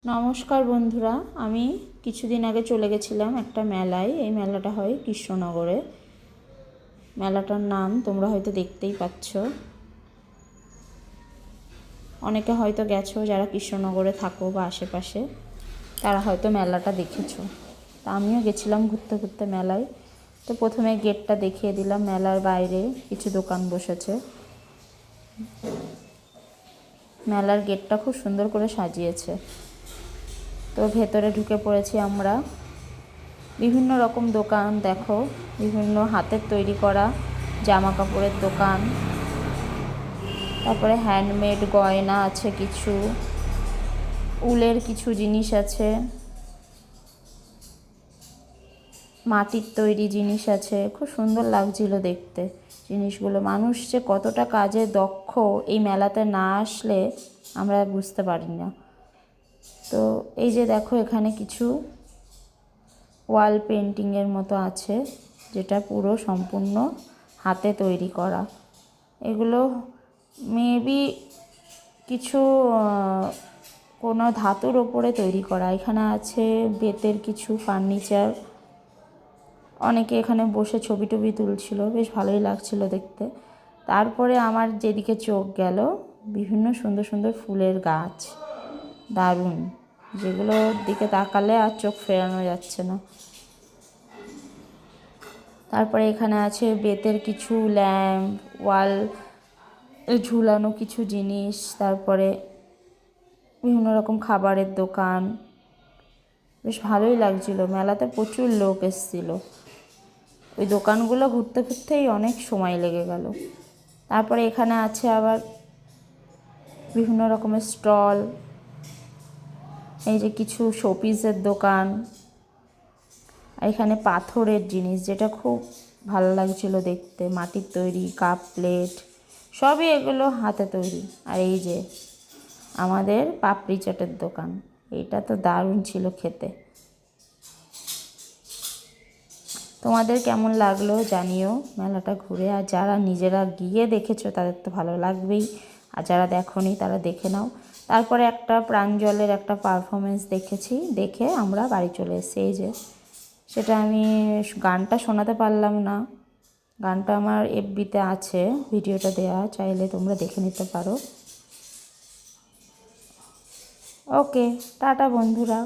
নমস্কার বন্ধুরা, আমি কিছুদিন আগে চলে গেছিলাম একটা মেলায়। এই মেলাটা হয় কৃষ্ণনগরে। মেলাটার নাম তোমরা হয়তো দেখতেই পাচ্ছ। অনেকে হয়তো গেছো, যারা কৃষ্ণনগরে থাকো বা আশেপাশে তারা হয়তো মেলাটা দেখেছো। তা আমিও গেছিলাম ঘুরতে ঘুরতে মেলায়। তো প্রথমে গেটটা দেখিয়ে দিলাম। মেলার বাইরে কিছু দোকান বসেছে। মেলার গেটটা খুব সুন্দর করে সাজিয়েছে। তো ভেতরে ঢুকে পড়েছি আমরা। বিভিন্ন রকম দোকান দেখো, বিভিন্ন হাতের তৈরি করা জামা কাপড়ের দোকান, তারপরে হ্যান্ডমেড গয়না আছে, কিছু উলের কিছু জিনিস আছে, মাটির তৈরি জিনিস আছে। খুব সুন্দর লাগছিল দেখতে জিনিসগুলো। মানুষ যে কতটা কাজে দক্ষ এই মেলাতে না আসলে আমরা বুঝতে পারি না। তো এই যে দেখো, এখানে কিছু ওয়াল পেন্টিংয়ের মতো আছে, যেটা পুরো সম্পূর্ণ হাতে তৈরি করা। এগুলো মেবি কিছু কোনো ধাতুর ওপরে তৈরি করা। এখানে আছে বেতের কিছু ফার্নিচার। অনেকে এখানে বসে ছবি টবি তুলছিল, বেশ ভালোই লাগছিল দেখতে। তারপরে আমার যেদিকে চোখ গেল, বিভিন্ন সুন্দর সুন্দর ফুলের গাছ, দারুণ, যেগুলোর দিকে তাকালে আর চোখ ফেরানো যাচ্ছে না। তারপরে এখানে আছে বেতের কিছু ল্যাম্প, ওয়াল ঝুলানো কিছু জিনিস, তারপরে বিভিন্ন রকম খাবারের দোকান। বেশ ভালোই লাগছিল। মেলাতে প্রচুর লোক এসেছিল। ওই দোকানগুলো ঘুরতে ঘুরতেই অনেক সময় লেগে গেল। তারপরে এখানে আছে আবার বিভিন্ন রকমের স্টল। এই যে কিছু শোপিসের দোকান। এখানে পাথরের জিনিস, যেটা খুব ভালো লাগছিল দেখতে, মাটির তৈরি কাপ প্লেট, সবই এগুলো হাতে তৈরি। আর এই যে আমাদের পাপড়ি চাটের দোকান, এটা তো দারুণ ছিল খেতে। তোমাদের কেমন লাগলো জানিও মেলাটা ঘুরে। আর যারা নিজেরা গিয়ে দেখেছো তাদের তো ভালো লাগবেই, আর যারা দেখোনি তারা দেখে নাও। তারপরে একটা প্রাঞ্জলের একটা পারফরমেন্স দেখেছি, দেখে আমরা বাড়ি চলে এসেছি। এই যে সেটা আমি গানটা শোনাতে পারলাম না, গানটা আমার এফবিতে আছে, ভিডিওটা দেওয়া, চাইলে তোমরা দেখে নিতে পারো। ওকে, টাটা বন্ধুরা।